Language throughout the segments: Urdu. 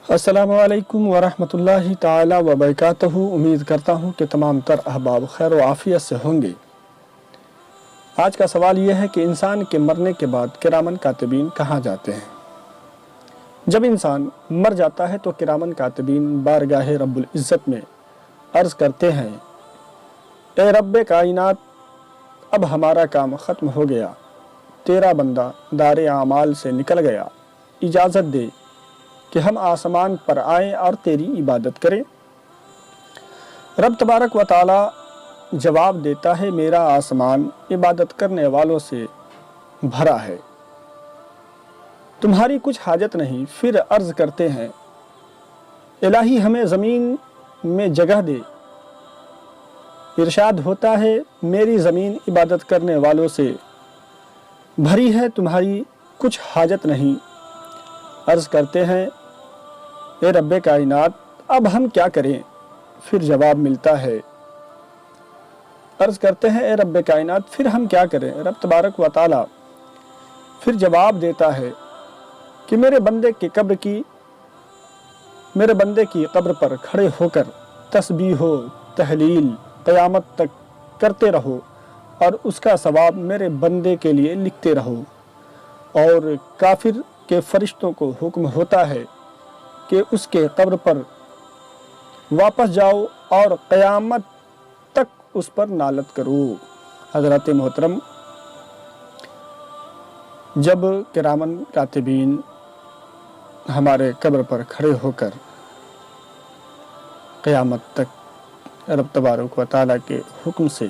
السلام علیکم ورحمۃ تعالی وبرکاتہ۔ امید کرتا ہوں کہ تمام تر احباب خیر و عافیت سے ہوں گے۔ آج کا سوال یہ ہے کہ انسان کے مرنے کے بعد کرامن کاتبین کہاں جاتے ہیں؟ جب انسان مر جاتا ہے تو کرامن کاتبین بارگاہ رب العزت میں عرض کرتے ہیں، اے رب کائنات، اب ہمارا کام ختم ہو گیا، تیرا بندہ دار اعمال سے نکل گیا، اجازت دے کہ ہم آسمان پر آئیں اور تیری عبادت کریں۔ رب تبارک و تعالی جواب دیتا ہے، میرا آسمان عبادت کرنے والوں سے بھرا ہے، تمہاری کچھ حاجت نہیں۔ پھر عرض کرتے ہیں، الہی ہمیں زمین میں جگہ دے۔ ارشاد ہوتا ہے، میری زمین عبادت کرنے والوں سے بھری ہے، تمہاری کچھ حاجت نہیں۔ عرض کرتے ہیں، اے رب کائنات، اب ہم کیا کریں؟ پھر جواب ملتا ہے، عرض کرتے ہیں، اے رب کائنات، پھر ہم کیا کریں؟ رب تبارک و تعالی پھر جواب دیتا ہے کہ میرے بندے کی قبر پر کھڑے ہو کر تسبیح و تہلیل قیامت تک کرتے رہو اور اس کا ثواب میرے بندے کے لیے لکھتے رہو۔ اور کافر کے فرشتوں کو حکم ہوتا ہے کہ اس کے قبر پر واپس جاؤ اور قیامت تک اس پر نالت کرو۔ حضرات محترم، جب کرامن کاتبین ہمارے قبر پر کھڑے ہو کر قیامت تک رب تبارک و تعالیٰ کے حکم سے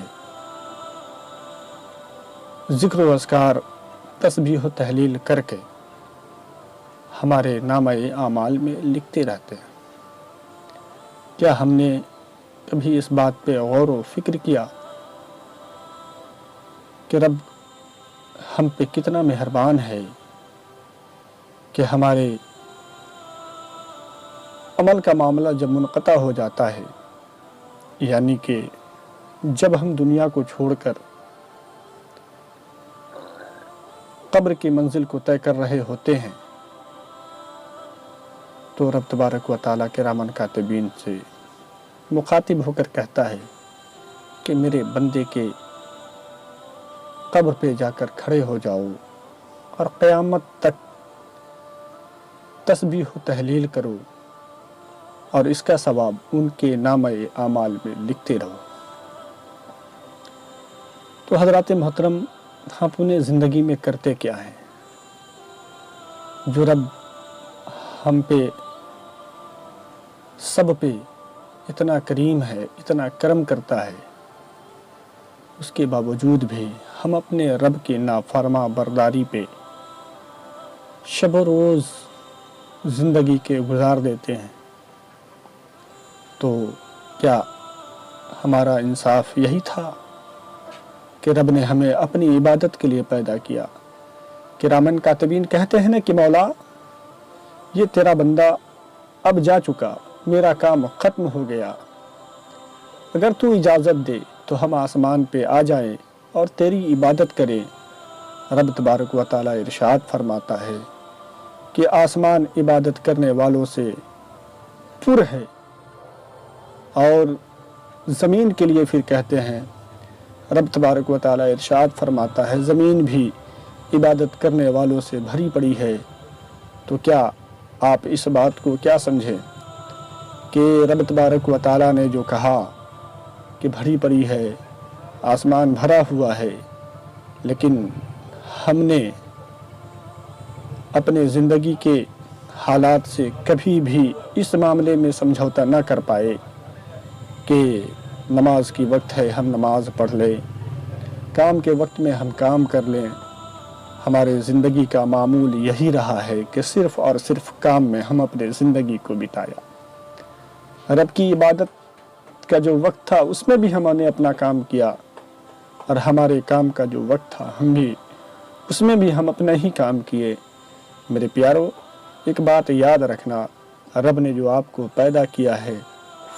ذکر و اذکار تسبیح و تہلیل کر کے ہمارے نامہ اعمال میں لکھتے رہتے ہیں، کیا ہم نے کبھی اس بات پہ غور و فکر کیا کہ رب ہم پہ کتنا مہربان ہے کہ ہمارے عمل کا معاملہ جب منقطع ہو جاتا ہے، یعنی کہ جب ہم دنیا کو چھوڑ کر قبر کی منزل کو طے کر رہے ہوتے ہیں، تو رب تبارک و تعالیٰ کرامن کاتبین سے مخاطب ہو کر کہتا ہے کہ میرے بندے کے قبر پہ جا کر کھڑے ہو جاؤ اور قیامت تک تسبیح و تہلیل کرو اور اس کا ثواب ان کے نامہ اعمال میں لکھتے رہو۔ تو حضرات محترم، ہم اپنے زندگی میں کرتے کیا ہیں؟ جو رب ہم پہ سب پہ اتنا کریم ہے، اتنا کرم کرتا ہے، اس کے باوجود بھی ہم اپنے رب کی نافرما برداری پہ شب و روز زندگی کے گزار دیتے ہیں۔ تو کیا ہمارا انصاف یہی تھا کہ رب نے ہمیں اپنی عبادت کے لیے پیدا کیا؟ کرامن کاتبین کہتے ہیں نا کہ مولا، یہ تیرا بندہ اب جا چکا، میرا کام ختم ہو گیا، اگر تو اجازت دے تو ہم آسمان پہ آ جائیں اور تیری عبادت کریں۔ رب تبارک و تعالی ارشاد فرماتا ہے کہ آسمان عبادت کرنے والوں سے پر ہے، اور زمین کے لیے پھر کہتے ہیں، رب تبارک و تعالی ارشاد فرماتا ہے، زمین بھی عبادت کرنے والوں سے بھری پڑی ہے۔ تو کیا آپ اس بات کو کیا سمجھیں کہ رب تبارک و تعالی نے جو کہا کہ بھری پڑی ہے، آسمان بھرا ہوا ہے، لیکن ہم نے اپنے زندگی کے حالات سے کبھی بھی اس معاملے میں سمجھوتا نہ کر پائے کہ نماز کی وقت ہے ہم نماز پڑھ لیں، کام کے وقت میں ہم کام کر لیں۔ ہمارے زندگی کا معمول یہی رہا ہے کہ صرف اور صرف کام میں ہم اپنے زندگی کو بتایا۔ رب کی عبادت کا جو وقت تھا اس میں بھی ہم نے اپنا کام کیا، اور ہمارے کام کا جو وقت تھا اس میں بھی ہم اپنا ہی کام کیے۔ میرے پیارو، ایک بات یاد رکھنا، رب نے جو آپ کو پیدا کیا ہے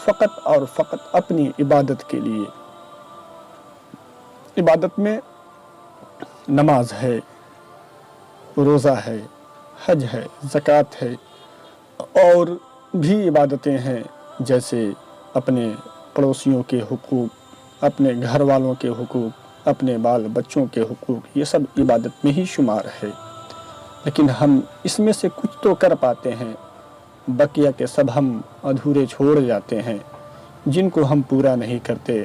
فقط اور فقط اپنی عبادت کے لیے۔ عبادت میں نماز ہے، روزہ ہے، حج ہے، زکوٰۃ ہے، اور بھی عبادتیں ہیں، جیسے اپنے پڑوسیوں کے حقوق، اپنے گھر والوں کے حقوق، اپنے بال بچوں کے حقوق، یہ سب عبادت میں ہی شمار ہے، لیکن ہم اس میں سے کچھ تو کر پاتے ہیں، بقیہ کے سب ہم ادھورے چھوڑ جاتے ہیں، جن کو ہم پورا نہیں کرتے۔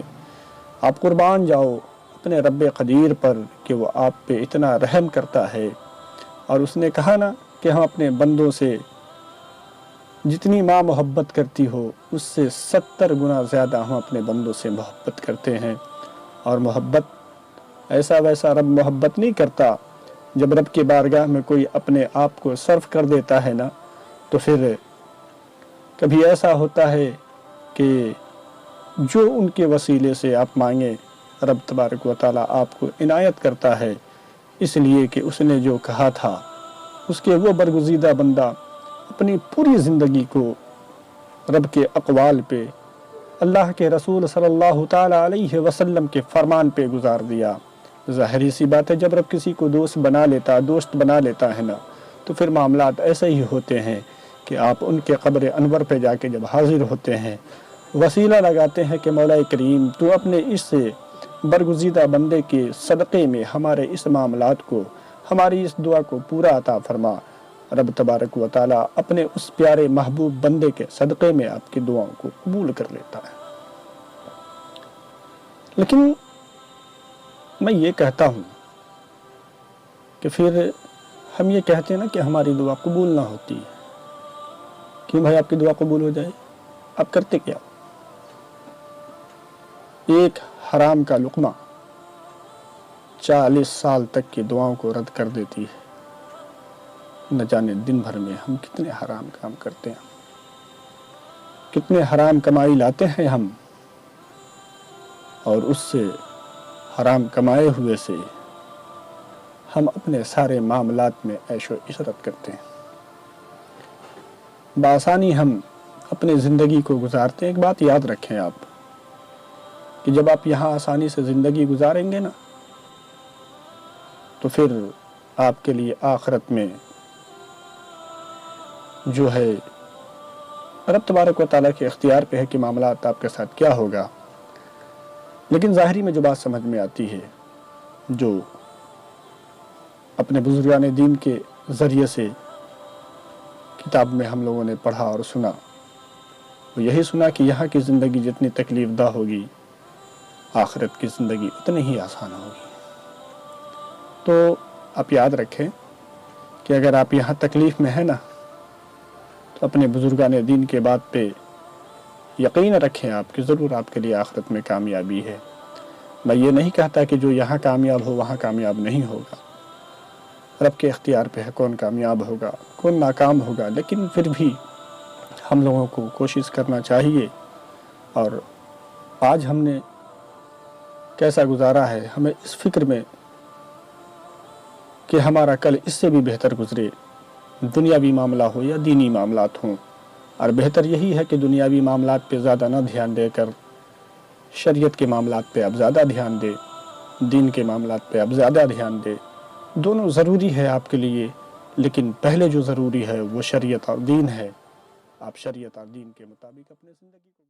آپ قربان جاؤ اپنے رب قدیر پر کہ وہ آپ پہ اتنا رحم کرتا ہے، اور اس نے کہا نا کہ ہم اپنے بندوں سے جتنی ماں محبت کرتی ہو اس سے 70 گنا زیادہ ہم اپنے بندوں سے محبت کرتے ہیں، اور محبت ایسا ویسا رب محبت نہیں کرتا۔ جب رب کی بارگاہ میں کوئی اپنے آپ کو صرف کر دیتا ہے نا، تو پھر کبھی ایسا ہوتا ہے کہ جو ان کے وسیلے سے آپ مانگیں رب تبارک و تعالیٰ آپ کو عنایت کرتا ہے، اس لیے کہ اس نے جو کہا تھا اس کے وہ برگزیدہ بندہ اپنی پوری زندگی کو رب کے اقوال پہ، اللہ کے رسول صلی اللہ تعالیٰ علیہ وسلم کے فرمان پہ گزار دیا۔ ظاہری سی بات ہے، جب رب کسی کو دوست بنا لیتا ہے نا، تو پھر معاملات ایسے ہی ہوتے ہیں کہ آپ ان کے قبر انور پہ جا کے جب حاضر ہوتے ہیں، وسیلہ لگاتے ہیں کہ مولا کریم تو اپنے اس برگزیدہ بندے کے صدقے میں ہمارے اس معاملات کو، ہماری اس دعا کو پورا عطا فرما۔ رب تبارک و تعالیٰ اپنے اس پیارے محبوب بندے کے صدقے میں آپ کی دعاؤں کو قبول کر لیتا ہے۔ لیکن میں یہ کہتا ہوں کہ پھر ہم یہ کہتے ہیں نا کہ ہماری دعا قبول نہ ہوتی ہے۔ کیوں بھائی آپ کی دعا قبول ہو جائے؟ آپ کرتے کیا؟ ایک حرام کا لقمہ 40 سال تک کی دعاؤں کو رد کر دیتی ہے۔ نہ جانے دن بھر میں ہم کتنے حرام کام کرتے ہیں، کتنے حرام کمائی لاتے ہیں ہم، اور اس سے حرام کمائے ہوئے سے ہم اپنے سارے معاملات میں عیش و عشرت کرتے ہیں، بآسانی ہم اپنی زندگی کو گزارتے ہیں۔ ایک بات یاد رکھیں آپ کہ جب آپ یہاں آسانی سے زندگی گزاریں گے نا، تو پھر آپ کے لیے آخرت میں جو ہے رب تبارک و تعالیٰ کے اختیار پہ ہے کہ معاملات آپ کے ساتھ کیا ہوگا۔ لیکن ظاہری میں جو بات سمجھ میں آتی ہے، جو اپنے بزرگان دین کے ذریعے سے کتاب میں ہم لوگوں نے پڑھا اور سنا، وہ یہی سنا کہ یہاں کی زندگی جتنی تکلیف دہ ہوگی، آخرت کی زندگی اتنی ہی آسان ہوگی۔ تو آپ یاد رکھیں کہ اگر آپ یہاں تکلیف میں ہیں نا، تو اپنے بزرگان دین کے بات پہ یقین رکھیں آپ کہ ضرور آپ کے لیے آخرت میں کامیابی ہے۔ میں یہ نہیں کہتا کہ جو یہاں کامیاب ہو وہاں کامیاب نہیں ہوگا، رب کے اختیار پہ ہے کون کامیاب ہوگا کون ناکام ہوگا، لیکن پھر بھی ہم لوگوں کو کوشش کرنا چاہیے۔ اور آج ہم نے کیسا گزارا ہے، ہمیں اس فکر میں کہ ہمارا کل اس سے بھی بہتر گزرے، دنیاوی معاملہ ہو یا دینی معاملات ہوں، اور بہتر یہی ہے کہ دنیاوی معاملات پہ زیادہ نہ دھیان دے کر شریعت کے معاملات پہ اب زیادہ دھیان دے، دین کے معاملات پہ اب زیادہ دھیان دے۔ دونوں ضروری ہے آپ کے لیے، لیکن پہلے جو ضروری ہے وہ شریعت اور دین ہے۔ آپ شریعت اور دین کے مطابق اپنے زندگی کو